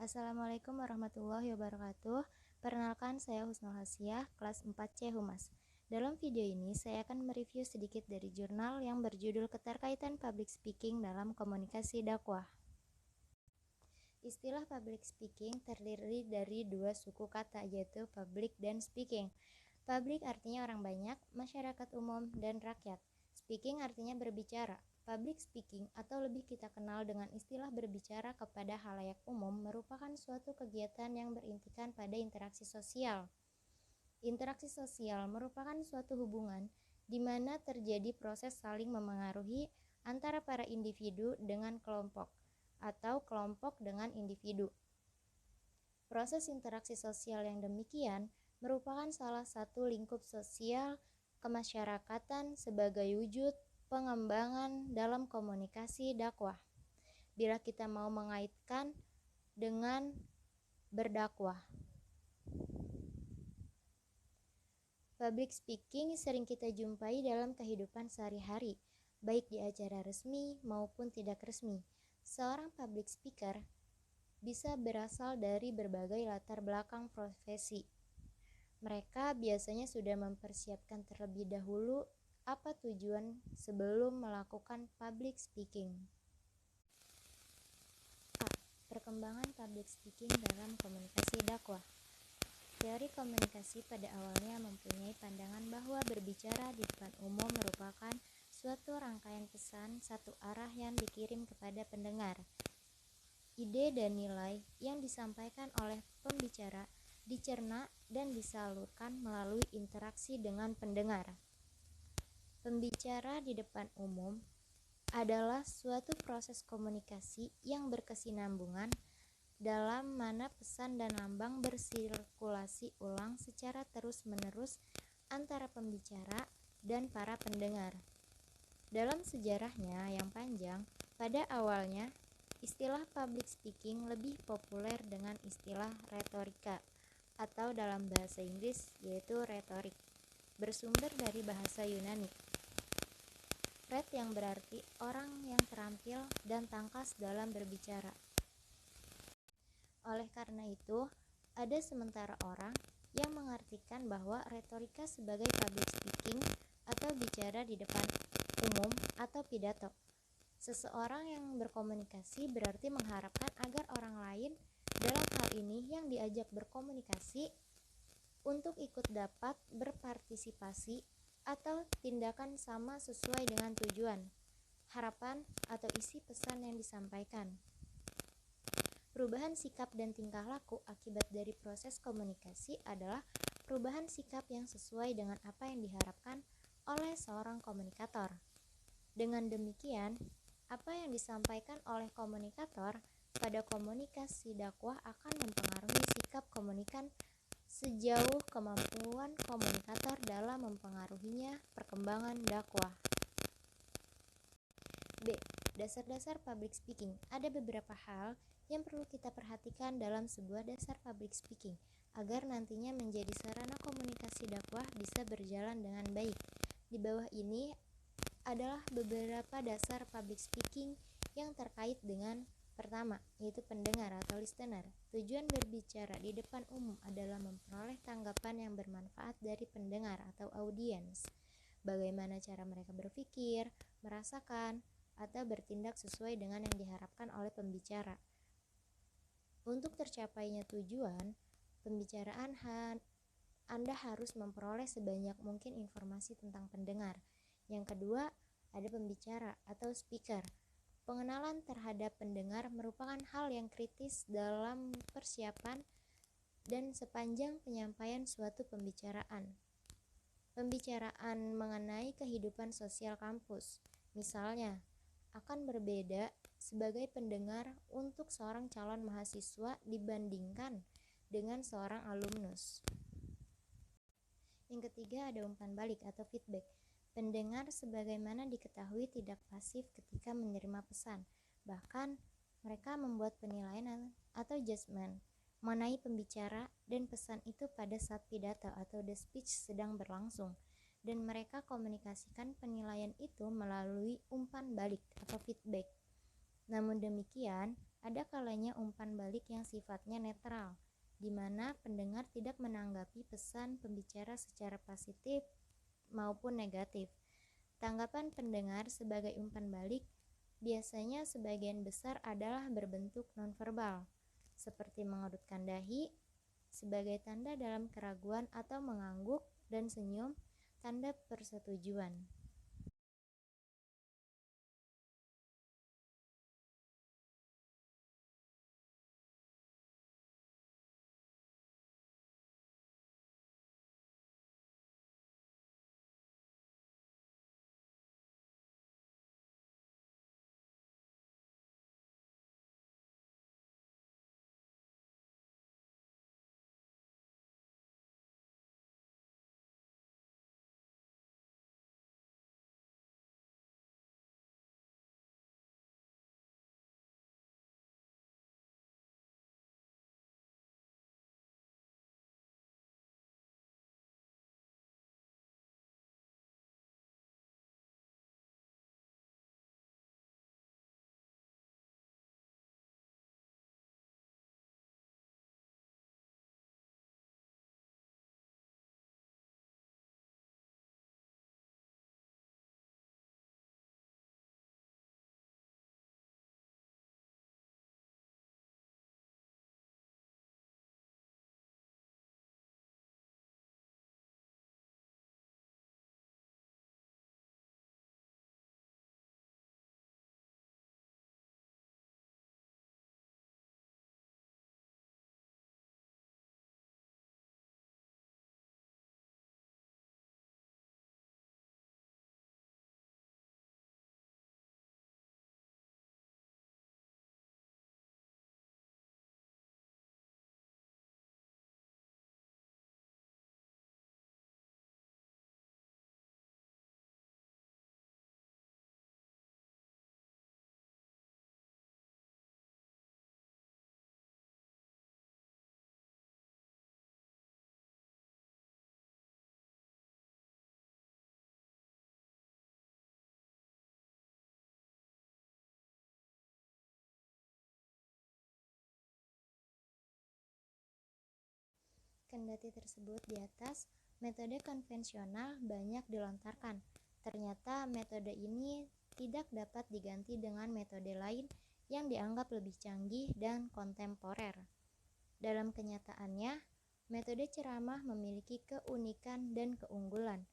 Assalamualaikum warahmatullahi wabarakatuh. Perkenalkan, saya Husnul Hasiah, kelas 4C Humas. Dalam video ini, saya akan mereview sedikit dari jurnal yang berjudul Keterkaitan Public Speaking dalam Komunikasi Dakwah. Istilah public speaking terdiri dari dua suku kata, yaitu public dan speaking. Public artinya orang banyak, masyarakat umum, dan rakyat. Speaking artinya berbicara. Public speaking atau lebih kita kenal dengan istilah berbicara kepada khalayak umum merupakan suatu kegiatan yang berintikan pada interaksi sosial. Interaksi sosial merupakan suatu hubungan di mana terjadi proses saling memengaruhi antara para individu dengan kelompok atau kelompok dengan individu. Proses interaksi sosial yang demikian merupakan salah satu lingkup sosial kemasyarakatan sebagai wujud pengembangan dalam komunikasi dakwah. Bila kita mau mengaitkan dengan berdakwah, public speaking sering kita jumpai dalam kehidupan sehari-hari, baik di acara resmi maupun tidak resmi. Seorang public speaker bisa berasal dari berbagai latar belakang profesi. Mereka biasanya sudah mempersiapkan terlebih dahulu apa tujuan sebelum melakukan public speaking. A. Perkembangan public speaking dalam komunikasi dakwah. Teori komunikasi pada awalnya mempunyai pandangan bahwa berbicara di depan umum merupakan suatu rangkaian pesan satu arah yang dikirim kepada pendengar. Ide dan nilai yang disampaikan oleh pembicara dicerna dan disalurkan melalui interaksi dengan pendengar. Pembicara di depan umum adalah suatu proses komunikasi yang berkesinambungan dalam mana pesan dan lambang bersirkulasi ulang secara terus-menerus antara pembicara dan para pendengar. Dalam sejarahnya yang panjang, pada awalnya istilah public speaking lebih populer dengan istilah retorika atau dalam bahasa Inggris yaitu retorik, bersumber dari bahasa Yunani. Ret yang berarti orang yang terampil dan tangkas dalam berbicara. Oleh karena itu, ada sementara orang yang mengartikan bahwa retorika sebagai public speaking atau bicara di depan umum atau pidato. Seseorang yang berkomunikasi berarti mengharapkan agar orang lain, dalam hal ini yang diajak berkomunikasi, untuk ikut dapat berpartisipasi atau tindakan sama sesuai dengan tujuan, harapan, atau isi pesan yang disampaikan. Perubahan sikap dan tingkah laku akibat dari proses komunikasi adalah perubahan sikap yang sesuai dengan apa yang diharapkan oleh seorang komunikator. Dengan demikian, apa yang disampaikan oleh komunikator pada komunikasi dakwah akan mempengaruhi sikap komunikan sejauh kemampuan komunikator dalam mempengaruhinya perkembangan dakwah. B. Dasar-dasar public speaking. Ada beberapa hal yang perlu kita perhatikan dalam sebuah dasar public speaking agar nantinya menjadi sarana komunikasi dakwah bisa berjalan dengan baik. Di bawah ini adalah beberapa dasar public speaking yang terkait dengan pertama, yaitu pendengar atau listener. Tujuan berbicara di depan umum adalah memperoleh tanggapan yang bermanfaat dari pendengar atau audiens. Bagaimana cara mereka berpikir, merasakan, atau bertindak sesuai dengan yang diharapkan oleh pembicara. Untuk tercapainya tujuan pembicaraan, Anda harus memperoleh sebanyak mungkin informasi tentang pendengar. Yang kedua, ada pembicara atau speaker. Pengenalan terhadap pendengar merupakan hal yang kritis dalam persiapan dan sepanjang penyampaian suatu pembicaraan. Pembicaraan mengenai kehidupan sosial kampus, misalnya, akan berbeda sebagai pendengar untuk seorang calon mahasiswa dibandingkan dengan seorang alumnus. Yang ketiga, ada umpan balik atau feedback. Pendengar sebagaimana diketahui tidak pasif ketika menerima pesan. Bahkan, mereka membuat penilaian atau judgement mengenai pembicara dan pesan itu pada saat pidato atau the speech sedang berlangsung. Dan mereka komunikasikan penilaian itu melalui umpan balik atau feedback. Namun demikian, Ada kalanya umpan balik yang sifatnya netral, di mana pendengar tidak menanggapi pesan pembicara secara positif maupun negatif. Tanggapan pendengar sebagai umpan balik biasanya sebagian besar adalah berbentuk nonverbal, seperti mengerutkan dahi sebagai tanda dalam keraguan atau mengangguk, dan senyum tanda persetujuan. Kendati tersebut di atas, metode konvensional banyak dilontarkan. Ternyata metode ini tidak dapat diganti dengan metode lain yang dianggap lebih canggih dan kontemporer. Dalam kenyataannya, metode ceramah memiliki keunikan dan keunggulan.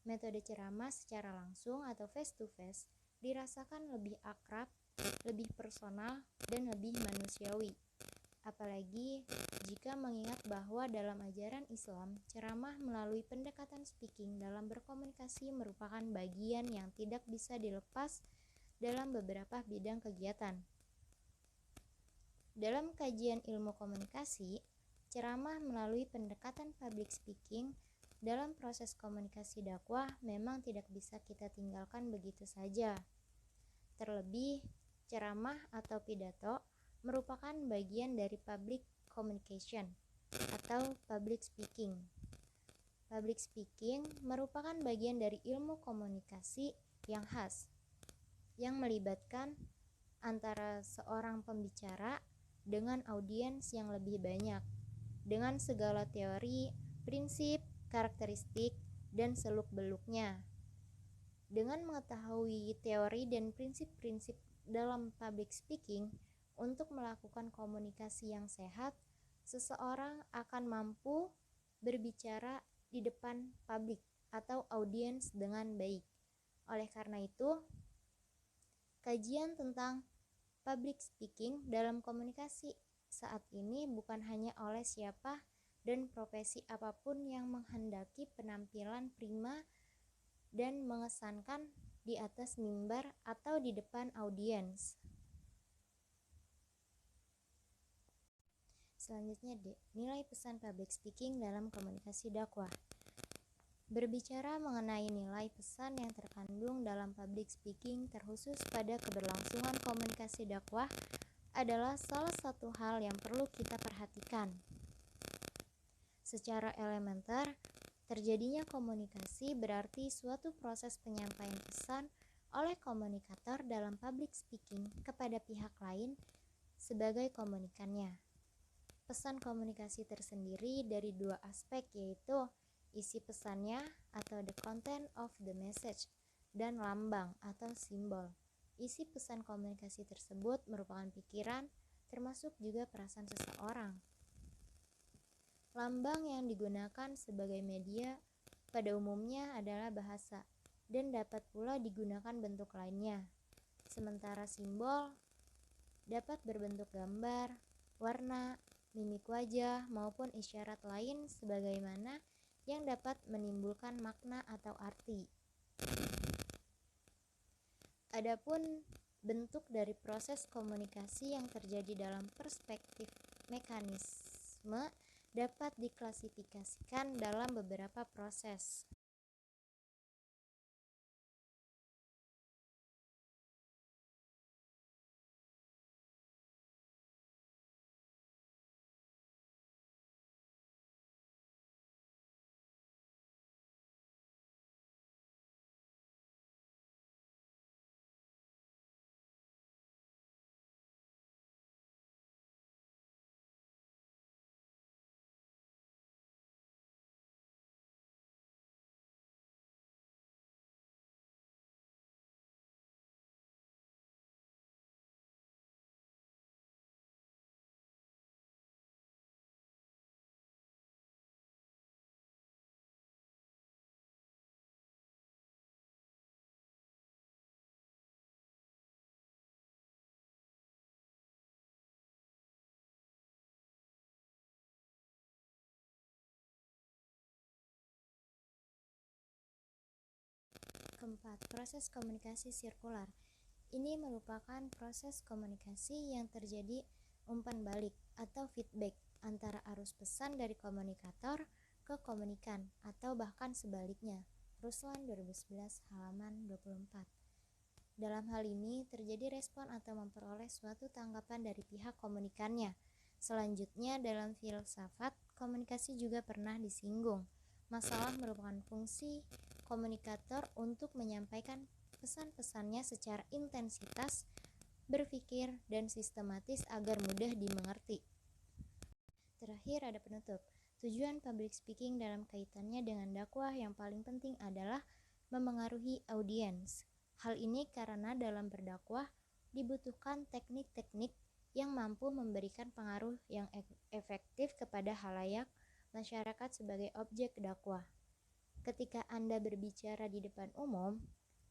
Metode ceramah secara langsung atau face-to-face dirasakan lebih akrab, lebih personal, dan lebih manusiawi. Apalagi jika mengingat bahwa dalam ajaran Islam, ceramah melalui pendekatan speaking dalam berkomunikasi merupakan bagian yang tidak bisa dilepas dalam beberapa bidang kegiatan. Dalam kajian ilmu komunikasi, ceramah melalui pendekatan public speaking dalam proses komunikasi dakwah memang tidak bisa kita tinggalkan begitu saja. Terlebih, ceramah atau pidato merupakan bagian dari public communication atau public speaking. Public speaking merupakan bagian dari ilmu komunikasi yang khas, yang melibatkan antara seorang pembicara dengan audiens yang lebih banyak, dengan segala teori, prinsip, karakteristik, dan seluk-beluknya. Dengan mengetahui teori dan prinsip-prinsip dalam public speaking, untuk melakukan komunikasi yang sehat, seseorang akan mampu berbicara di depan publik atau audiens dengan baik. Oleh karena itu, kajian tentang public speaking dalam komunikasi saat ini bukan hanya oleh siapa dan profesi apapun yang menghendaki penampilan prima dan mengesankan di atas mimbar atau di depan audiens. Selanjutnya D. Nilai pesan public speaking dalam komunikasi dakwah. Berbicara mengenai nilai pesan yang terkandung dalam public speaking terkhusus pada keberlangsungan komunikasi dakwah adalah salah satu hal yang perlu kita perhatikan. Secara elementer, terjadinya komunikasi berarti suatu proses penyampaian pesan oleh komunikator dalam public speaking kepada pihak lain sebagai komunikannya. Pesan komunikasi tersendiri dari dua aspek, yaitu isi pesannya atau the content of the message dan lambang atau simbol. Isi pesan komunikasi tersebut merupakan pikiran, termasuk juga perasaan seseorang. Lambang yang digunakan sebagai media pada umumnya adalah bahasa dan dapat pula digunakan bentuk lainnya. Sementara simbol dapat berbentuk gambar, warna, mimik wajah maupun isyarat lain sebagaimana yang dapat menimbulkan makna atau arti. Adapun bentuk dari proses komunikasi yang terjadi dalam perspektif mekanisme dapat diklasifikasikan dalam beberapa proses. Keempat, proses komunikasi sirkular. Ini merupakan proses komunikasi yang terjadi umpan balik atau feedback antara arus pesan dari komunikator ke komunikan atau bahkan sebaliknya. Ruslan 2011 halaman 24. Dalam hal ini terjadi respon atau memperoleh suatu tanggapan dari pihak komunikannya. Selanjutnya dalam filsafat komunikasi juga pernah disinggung. Masalah merupakan fungsi komunikator untuk menyampaikan pesan-pesannya secara intensitas, berpikir, dan sistematis agar mudah dimengerti. Terakhir ada penutup. Tujuan public speaking dalam kaitannya dengan dakwah yang paling penting adalah memengaruhi audiens. Hal ini karena dalam berdakwah dibutuhkan teknik-teknik yang mampu memberikan pengaruh yang efektif kepada halayak masyarakat sebagai objek dakwah. Ketika Anda berbicara di depan umum,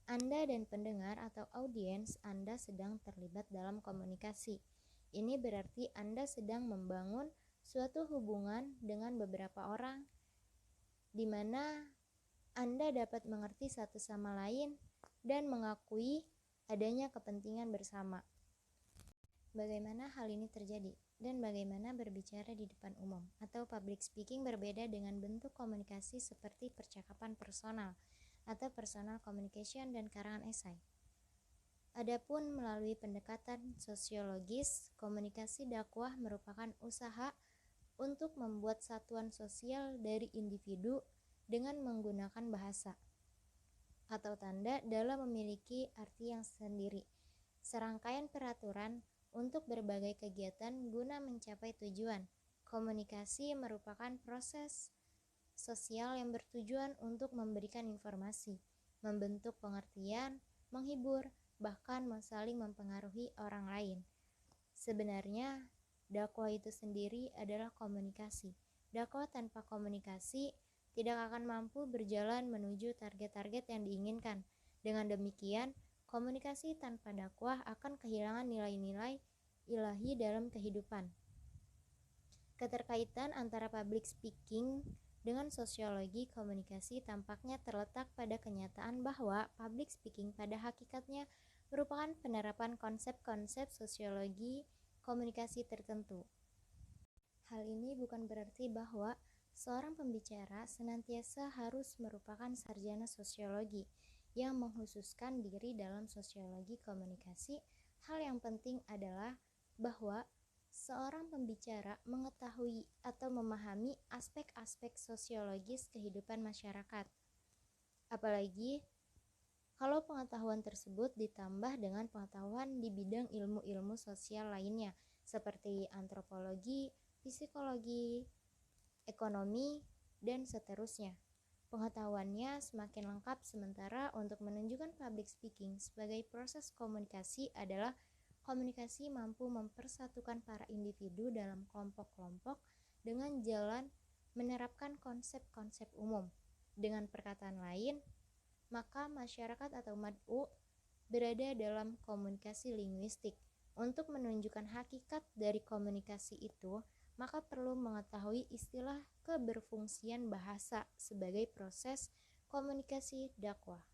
Anda dan pendengar atau audiens Anda sedang terlibat dalam komunikasi. Ini berarti Anda sedang membangun suatu hubungan dengan beberapa orang di mana Anda dapat mengerti satu sama lain dan mengakui adanya kepentingan bersama. Bagaimana hal ini terjadi dan bagaimana berbicara di depan umum atau public speaking berbeda dengan bentuk komunikasi seperti percakapan personal atau personal communication dan karangan esai. Adapun melalui pendekatan sosiologis, komunikasi dakwah merupakan usaha untuk membuat satuan sosial dari individu dengan menggunakan bahasa atau tanda dalam memiliki arti yang sendiri, serangkaian peraturan untuk berbagai kegiatan guna mencapai tujuan. Komunikasi merupakan proses sosial yang bertujuan untuk memberikan informasi, membentuk pengertian, menghibur, bahkan saling mempengaruhi orang lain. Sebenarnya, dakwah itu sendiri adalah komunikasi. Dakwah tanpa komunikasi tidak akan mampu berjalan menuju target-target yang diinginkan. Dengan demikian, komunikasi tanpa dakwah akan kehilangan nilai-nilai ilahi dalam kehidupan. Keterkaitan antara public speaking dengan sosiologi komunikasi tampaknya terletak pada kenyataan bahwa public speaking pada hakikatnya merupakan penerapan konsep-konsep sosiologi komunikasi tertentu. Hal ini bukan berarti bahwa seorang pembicara senantiasa harus merupakan sarjana sosiologi yang menghususkan diri dalam sosiologi komunikasi. Hal yang penting adalah bahwa seorang pembicara mengetahui atau memahami aspek-aspek sosiologis kehidupan masyarakat. Apalagi kalau pengetahuan tersebut ditambah dengan pengetahuan di bidang ilmu-ilmu sosial lainnya, seperti antropologi, psikologi, ekonomi, dan seterusnya. Pengetahuannya semakin lengkap, sementara untuk menunjukkan public speaking sebagai proses komunikasi adalah komunikasi mampu mempersatukan para individu dalam kelompok-kelompok dengan jalan menerapkan konsep-konsep umum. Dengan perkataan lain, maka masyarakat atau mad'u berada dalam komunikasi linguistik. Untuk menunjukkan hakikat dari komunikasi itu, maka perlu mengetahui istilah keberfungsian bahasa sebagai proses komunikasi dakwah.